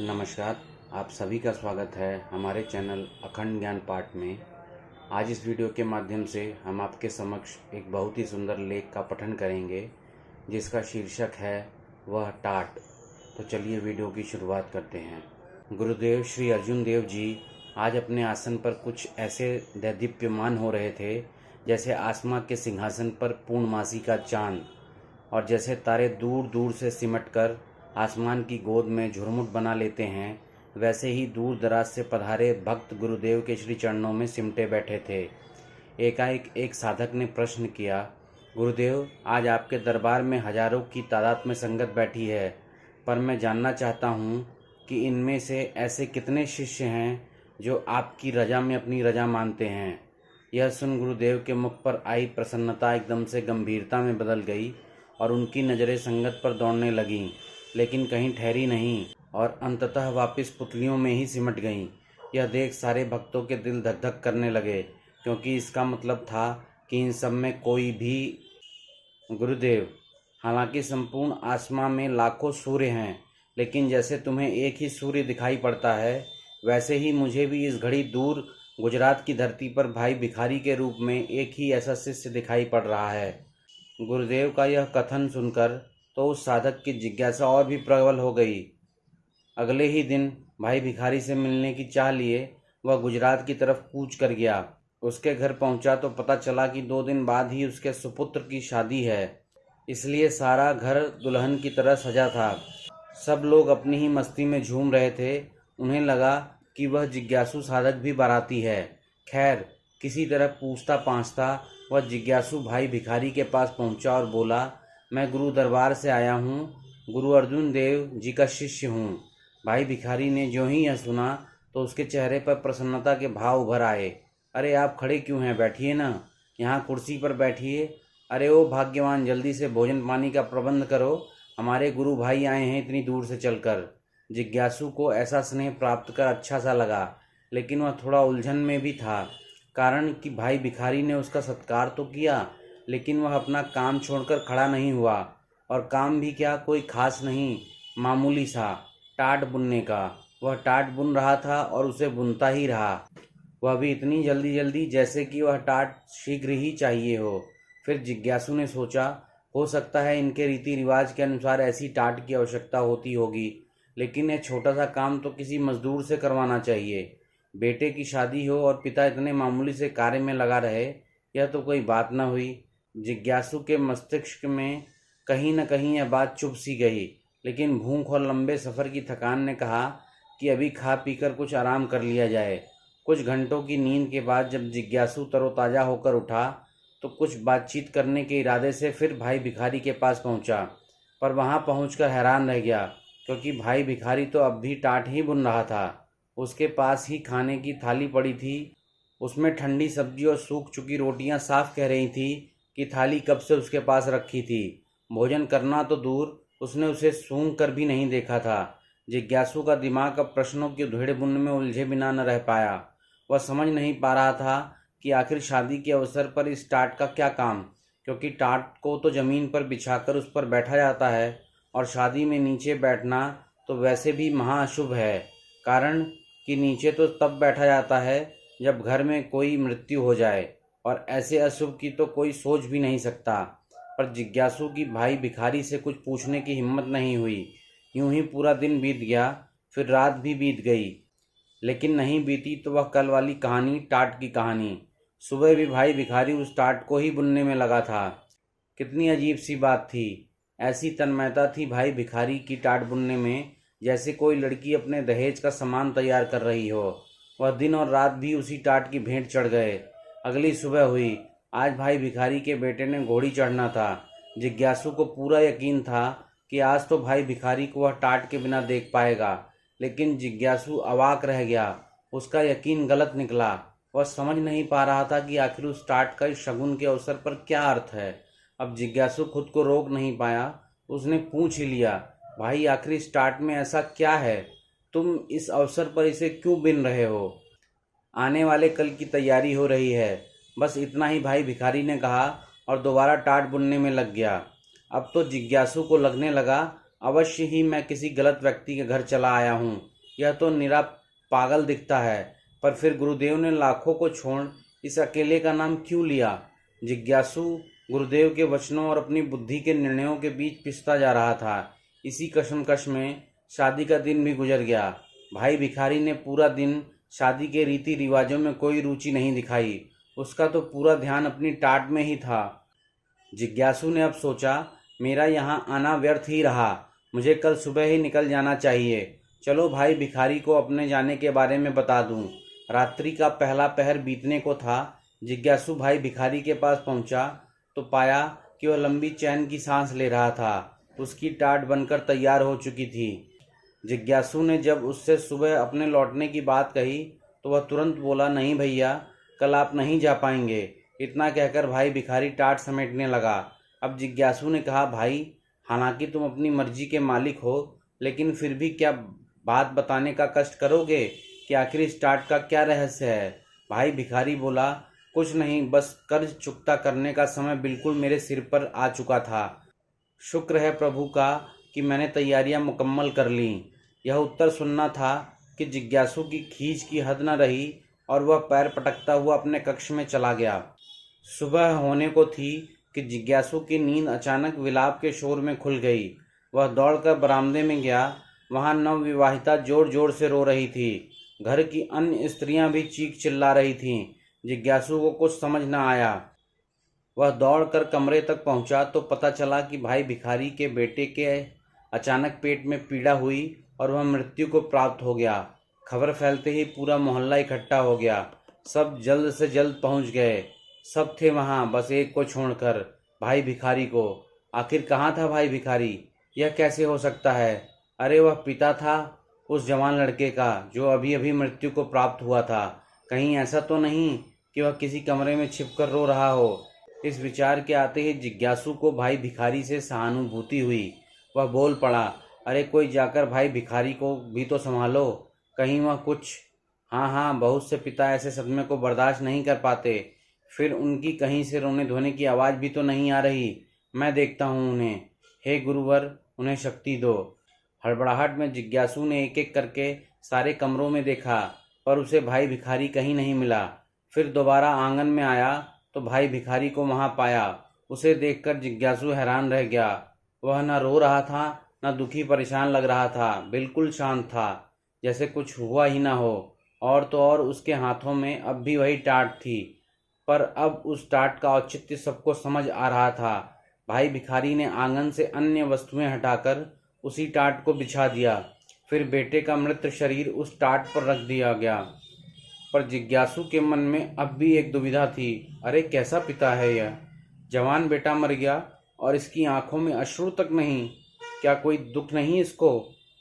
नमस्कार। आप सभी का स्वागत है हमारे चैनल अखंड ज्ञान पाठ में। आज इस वीडियो के माध्यम से हम आपके समक्ष एक बहुत ही सुंदर लेख का पठन करेंगे जिसका शीर्षक है वह टाट। तो चलिए वीडियो की शुरुआत करते हैं। गुरुदेव श्री अर्जुन देव जी आज अपने आसन पर कुछ ऐसे दैदीप्यमान हो रहे थे जैसे आसमां के सिंहासन पर पूर्णमासी का चांद, और जैसे तारे दूर दूर से सिमटकर आसमान की गोद में झुरमुट बना लेते हैं, वैसे ही दूर दराज से पधारे भक्त गुरुदेव के श्री चरणों में सिमटे बैठे थे। एकाएक एक साधक ने प्रश्न किया, गुरुदेव, आज आपके दरबार में हजारों की तादाद में संगत बैठी है, पर मैं जानना चाहता हूँ कि इनमें से ऐसे कितने शिष्य हैं जो आपकी रजा में अपनी रजा मानते हैं। यह सुन गुरुदेव के मुख पर आई प्रसन्नता एकदम से गंभीरता में बदल गई और उनकी नज़रें संगत पर दौड़ने लगीं, लेकिन कहीं ठहरी नहीं और अंततः वापस पुतलियों में ही सिमट गईं। यह देख सारे भक्तों के दिल धक धक करने लगे, क्योंकि इसका मतलब था कि इन सब में कोई भी गुरुदेव, हालांकि संपूर्ण आसमां में लाखों सूर्य हैं, लेकिन जैसे तुम्हें एक ही सूर्य दिखाई पड़ता है, वैसे ही मुझे भी इस घड़ी दूर गुजरात की धरती पर भाई भिखारी के रूप में एक ही ऐसा शिष्य दिखाई पड़ रहा है। गुरुदेव का यह कथन सुनकर तो उस साधक की जिज्ञासा और भी प्रबल हो गई। अगले ही दिन भाई भिखारी से मिलने की चाह लिए वह गुजरात की तरफ कूच कर गया। उसके घर पहुंचा तो पता चला कि 2 दिन बाद ही उसके सुपुत्र की शादी है, इसलिए सारा घर दुल्हन की तरह सजा था। सब लोग अपनी ही मस्ती में झूम रहे थे। उन्हें लगा कि वह जिज्ञासु साधक भी बाराती है। खैर, किसी तरह पूछता पाछता वह जिज्ञासु भाई भिखारी के पास पहुंचा और बोला, मैं गुरु दरबार से आया हूँ, गुरु अर्जुन देव जी का शिष्य हूँ। भाई भिखारी ने जो ही यह सुना तो उसके चेहरे पर प्रसन्नता के भाव उभर आए। अरे आप खड़े क्यों हैं, बैठिए ना, यहाँ कुर्सी पर बैठिए। अरे ओ भाग्यवान, जल्दी से भोजन पानी का प्रबंध करो, हमारे गुरु भाई आए हैं इतनी दूर से चलकर। जिज्ञासु को ऐसा स्नेह प्राप्त कर अच्छा सा लगा, लेकिन वह थोड़ा उलझन में भी था, कारण कि भाई भिखारी ने उसका सत्कार तो किया, लेकिन वह अपना काम छोड़कर खड़ा नहीं हुआ। और काम भी क्या, कोई खास नहीं, मामूली सा टाट बुनने का। वह टाट बुन रहा था और उसे बुनता ही रहा, वह भी इतनी जल्दी जल्दी जैसे कि वह टाट शीघ्र ही चाहिए हो। फिर जिज्ञासु ने सोचा, हो सकता है इनके रीति रिवाज के अनुसार ऐसी टाट की आवश्यकता होती होगी, लेकिन यह छोटा सा काम तो किसी मजदूर से करवाना चाहिए। बेटे की शादी हो और पिता इतने मामूली से कार्य में लगा रहे, यह तो कोई बात न हुई। जिज्ञासु के मस्तिष्क में कहीं न कहीं यह बात चुभ सी गई, लेकिन भूख और लंबे सफ़र की थकान ने कहा कि अभी खा पीकर कुछ आराम कर लिया जाए। कुछ घंटों की नींद के बाद जब जिज्ञासु तरोताज़ा होकर उठा तो कुछ बातचीत करने के इरादे से फिर भाई भिखारी के पास पहुंचा, पर वहां पहुंचकर हैरान रह गया, क्योंकि भाई भिखारी तो अब भी टाट ही बुन रहा था। उसके पास ही खाने की थाली पड़ी थी, उसमें ठंडी सब्जी और सूख चुकी रोटियां साफ कह रही थी कि थाली कब से उसके पास रखी थी। भोजन करना तो दूर, उसने उसे सूंघ कर भी नहीं देखा था। जिज्ञासु का दिमाग अब प्रश्नों की उधेड़-बुन में उलझे बिना न रह पाया। वह समझ नहीं पा रहा था कि आखिर शादी के अवसर पर इस टाट का क्या काम, क्योंकि टाट को तो ज़मीन पर बिछाकर उस पर बैठा जाता है, और शादी में नीचे बैठना तो वैसे भी महाअशुभ है, कारण कि नीचे तो तब बैठा जाता है जब घर में कोई मृत्यु हो जाए, और ऐसे अशुभ की तो कोई सोच भी नहीं सकता। पर जिज्ञासु की भाई भिखारी से कुछ पूछने की हिम्मत नहीं हुई। यूं ही पूरा दिन बीत गया, फिर रात भी बीत गई, लेकिन नहीं बीती तो वह कल वाली कहानी, टाट की कहानी। सुबह भी भाई भिखारी उस टाट को ही बुनने में लगा था। कितनी अजीब सी बात थी। ऐसी तन्मयता थी भाई भिखारी की टाट बुनने में, जैसे कोई लड़की अपने दहेज का सामान तैयार कर रही हो। वह दिन और रात भी उसी टाट की भेंट चढ़ गए। अगली सुबह हुई। आज भाई भिखारी के बेटे ने घोड़ी चढ़ना था। जिज्ञासु को पूरा यकीन था कि आज तो भाई भिखारी को वह टाट के बिना देख पाएगा, लेकिन जिज्ञासु अवाक रह गया। उसका यकीन गलत निकला। वह समझ नहीं पा रहा था कि आखिर उस टाट का इस शगुन के अवसर पर क्या अर्थ है। अब जिज्ञासु खुद को रोक नहीं पाया। उसने पूछ ही लिया, भाई आखिर इस टाट में ऐसा क्या है, तुम इस अवसर पर इसे क्यों बिन रहे हो? आने वाले कल की तैयारी हो रही है, बस इतना ही भाई भिखारी ने कहा और दोबारा टाट बुनने में लग गया। अब तो जिज्ञासु को लगने लगा अवश्य ही मैं किसी गलत व्यक्ति के घर चला आया हूँ। यह तो निरा पागल दिखता है, पर फिर गुरुदेव ने लाखों को छोड़ इस अकेले का नाम क्यों लिया? जिज्ञासु गुरुदेव के वचनों और अपनी बुद्धि के निर्णयों के बीच पिसता जा रहा था। इसी कशमकश में शादी का दिन भी गुजर गया। भाई भिखारी ने पूरा दिन शादी के रीति रिवाजों में कोई रुचि नहीं दिखाई। उसका तो पूरा ध्यान अपनी टाट में ही था। जिज्ञासु ने अब सोचा, मेरा यहाँ आना व्यर्थ ही रहा, मुझे कल सुबह ही निकल जाना चाहिए। चलो भाई भिखारी को अपने जाने के बारे में बता दूं। रात्रि का पहला पहर बीतने को था। जिज्ञासु भाई भिखारी के पास पहुंचा तो पाया कि वह लंबी चैन की सांस ले रहा था। उसकी टाट बनकर तैयार हो चुकी थी। जिज्ञासु ने जब उससे सुबह अपने लौटने की बात कही तो वह तुरंत बोला, नहीं भैया, कल आप नहीं जा पाएंगे। इतना कहकर भाई भिखारी टाट समेटने लगा। अब जिज्ञासु ने कहा, भाई, हालांकि तुम अपनी मर्जी के मालिक हो, लेकिन फिर भी क्या बात बताने का कष्ट करोगे कि आखिर इस टाट का क्या रहस्य है? भाई भिखारी बोला, कुछ नहीं, बस कर्ज चुकता करने का समय बिल्कुल मेरे सिर पर आ चुका था। शुक्र है प्रभु का कि मैंने तैयारियां मुकम्मल कर लीं। यह उत्तर सुनना था कि जिज्ञासु की खींच की हद न रही और वह पैर पटकता हुआ अपने कक्ष में चला गया। सुबह होने को थी कि जिज्ञासु की नींद अचानक विलाप के शोर में खुल गई। वह दौड़कर बरामदे में गया। वहां नवविवाहिता जोर जोर से रो रही थी। घर की अन्य स्त्रियां भी चीख चिल्ला रही थीं। जिज्ञासु को कुछ समझ न आया। वह दौड़कर कमरे तक पहुंचा तो पता चला कि भाई भिखारी के बेटे के अचानक पेट में पीड़ा हुई और वह मृत्यु को प्राप्त हो गया। खबर फैलते ही पूरा मोहल्ला इकट्ठा हो गया। सब जल्द से जल्द पहुंच गए। सब थे वहां, बस एक को छोड़कर, भाई भिखारी को। आखिर कहाँ था भाई भिखारी? यह कैसे हो सकता है? अरे वह पिता था उस जवान लड़के का जो अभी अभी मृत्यु को प्राप्त हुआ था। कहीं ऐसा तो नहीं कि वह किसी कमरे में छिपकर रो रहा हो? इस विचार के आते ही जिज्ञासु को भाई भिखारी से सहानुभूति हुई। वह बोल पड़ा, अरे कोई जाकर भाई भिखारी को भी तो संभालो, कहीं वह कुछ। हाँ, बहुत से पिता ऐसे सदमे को बर्दाश्त नहीं कर पाते। फिर उनकी कहीं से रोने धोने की आवाज़ भी तो नहीं आ रही। मैं देखता हूँ उन्हें। हे गुरुवर, उन्हें शक्ति दो। हड़बड़ाहट में जिज्ञासु ने एक एक करके सारे कमरों में देखा, पर उसे भाई भिखारी कहीं नहीं मिला। फिर दोबारा आंगन में आया तो भाई भिखारी को वहां पाया। उसे देखकर जिज्ञासु हैरान रह गया। वह न रो रहा था, न दुखी परेशान लग रहा था। बिल्कुल शांत था, जैसे कुछ हुआ ही ना हो। और तो और उसके हाथों में अब भी वही टाट थी, पर अब उस टाट का औचित्य सबको समझ आ रहा था। भाई भिखारी ने आंगन से अन्य वस्तुएं हटाकर उसी टाट को बिछा दिया। फिर बेटे का मृत शरीर उस टाट पर रख दिया गया। पर जिज्ञासु के मन में अब भी एक दुविधा थी। अरे कैसा पिता है यह? जवान बेटा मर गया और इसकी आंखों में अश्रु तक नहीं। क्या कोई दुख नहीं इसको?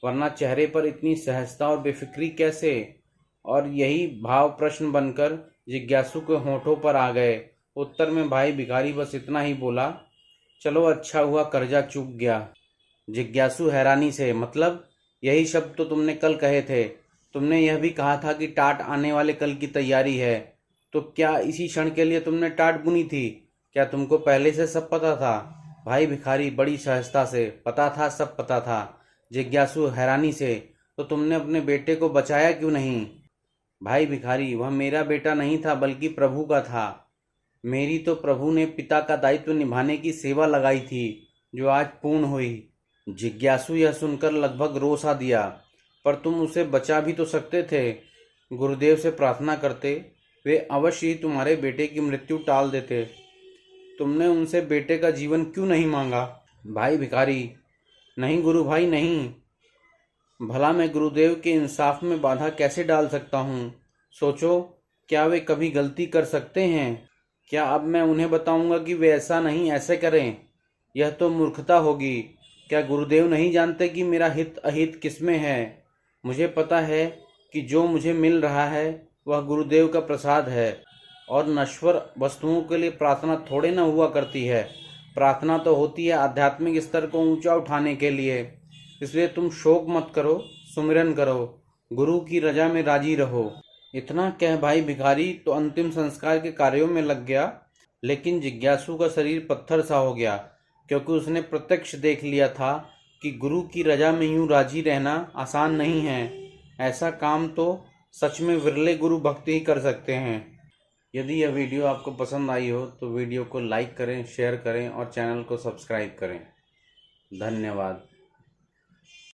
वरना चेहरे पर इतनी सहजता और बेफिक्री कैसे? और यही भाव प्रश्न बनकर जिज्ञासु के होठों पर आ गए। उत्तर में भाई भिखारी बस इतना ही बोला, चलो अच्छा हुआ कर्जा चूक गया। जिज्ञासु हैरानी से, मतलब? यही शब्द तो तुमने कल कहे थे। तुमने यह भी कहा था कि टाट आने वाले कल की तैयारी है। तो क्या इसी क्षण के लिए तुमने टाट बुनी थी? क्या तुमको पहले से सब पता था? भाई भिखारी बड़ी सहजता से, पता था, सब पता था। जिज्ञासु हैरानी से, तो तुमने अपने बेटे को बचाया क्यों नहीं? भाई भिखारी, वह मेरा बेटा नहीं था बल्कि प्रभु का था। मेरी तो प्रभु ने पिता का दायित्व निभाने की सेवा लगाई थी, जो आज पूर्ण हुई। जिज्ञासु यह सुनकर लगभग रो सा दिया। पर तुम उसे बचा भी तो सकते थे। गुरुदेव से प्रार्थना करते, वे अवश्य ही तुम्हारे बेटे की मृत्यु टाल देते। तुमने उनसे बेटे का जीवन क्यों नहीं मांगा? भाई भिखारी, नहीं गुरु भाई, नहीं। भला मैं गुरुदेव के इंसाफ में बाधा कैसे डाल सकता हूँ? सोचो, क्या वे कभी गलती कर सकते हैं? क्या अब मैं उन्हें बताऊंगा कि वे ऐसा नहीं ऐसे करें? यह तो मूर्खता होगी। क्या गुरुदेव नहीं जानते कि मेरा हित अहित किसमें है? मुझे पता है कि जो मुझे मिल रहा है वह गुरुदेव का प्रसाद है, और नश्वर वस्तुओं के लिए प्रार्थना थोड़े न हुआ करती है। प्रार्थना तो होती है आध्यात्मिक स्तर को ऊंचा उठाने के लिए। इसलिए तुम शोक मत करो, सुमिरन करो, गुरु की रजा में राजी रहो। इतना कह भाई भिखारी तो अंतिम संस्कार के कार्यों में लग गया। लेकिन जिज्ञासु का शरीर पत्थर सा हो गया, क्योंकि उसने प्रत्यक्ष देख लिया था कि गुरु की रजा में यूं राजी रहना आसान नहीं है। ऐसा काम तो सच में विरले गुरु भक्त ही कर सकते हैं। यदि यह वीडियो आपको पसंद आई हो तो वीडियो को लाइक करें, शेयर करें और चैनल को सब्सक्राइब करें। धन्यवाद।